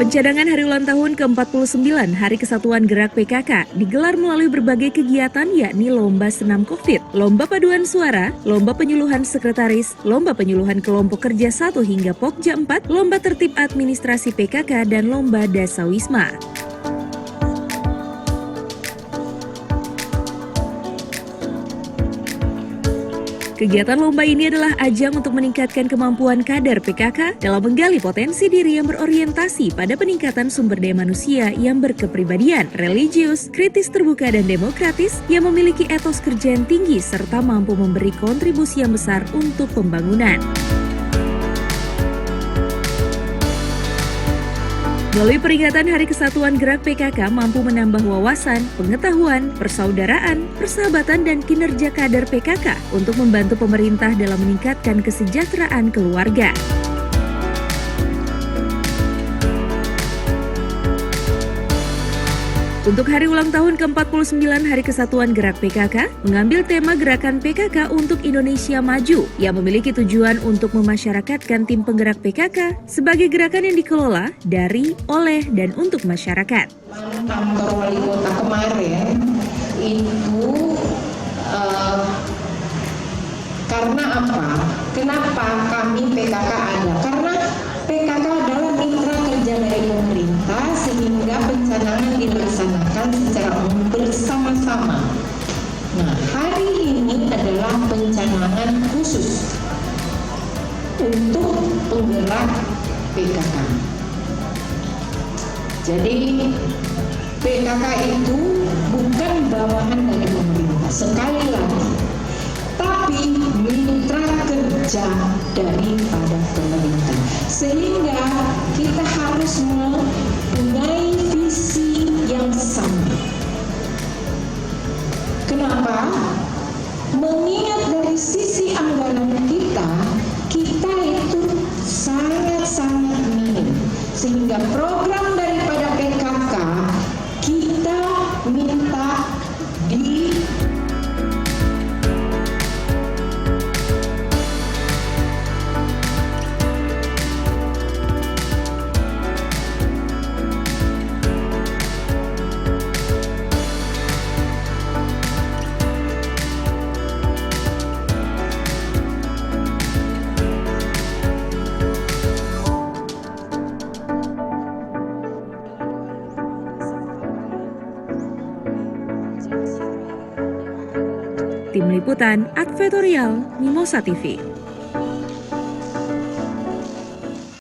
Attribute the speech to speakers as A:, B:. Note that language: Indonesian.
A: Pencadangan hari ulang tahun ke-49 Hari Kesatuan Gerak PKK digelar melalui berbagai kegiatan yakni lomba senam COVID, lomba paduan suara, lomba penyuluhan sekretaris, lomba penyuluhan kelompok kerja 1 hingga Pokja 4, lomba tertib administrasi PKK, dan lomba Dasawisma. Kegiatan lomba ini adalah ajang untuk meningkatkan kemampuan kader PKK dalam menggali potensi diri yang berorientasi pada peningkatan sumber daya manusia yang berkepribadian, religius, kritis terbuka dan demokratis, yang memiliki etos kerja yang tinggi serta mampu memberi kontribusi yang besar untuk pembangunan. Melalui peringatan Hari Kesatuan Gerak PKK mampu menambah wawasan, pengetahuan, persaudaraan, persahabatan, dan kinerja kader PKK untuk membantu pemerintah dalam meningkatkan kesejahteraan keluarga. Untuk hari ulang tahun ke-49 Hari Kesatuan Gerak PKK, mengambil tema Gerakan PKK untuk Indonesia Maju yang memiliki tujuan untuk memasyarakatkan tim penggerak PKK sebagai gerakan yang dikelola dari, oleh, dan untuk masyarakat.
B: Kantor wali kota kemarin itu karena apa? Kenapa kami PKK ada? Karena PKK adalah mitra kerja dari pemerintah sehingga pencanangan dilaksanakan secara bersama-sama. Nah, hari ini adalah pencanangan khusus untuk penggerak PKK. Jadi PKK itu bukan bawahan dari pemerintah, sekali lagi, tapi mitra kerja daripada pemerintah. Sehingga kita harus mempunyai visi yang sama. Kenapa? Mengingat dari sisi anggaran kita itu sangat-sangat minim. Sehingga program daripada PKK kita minta di
A: Tim Liputan Advertorial Mimosa TV.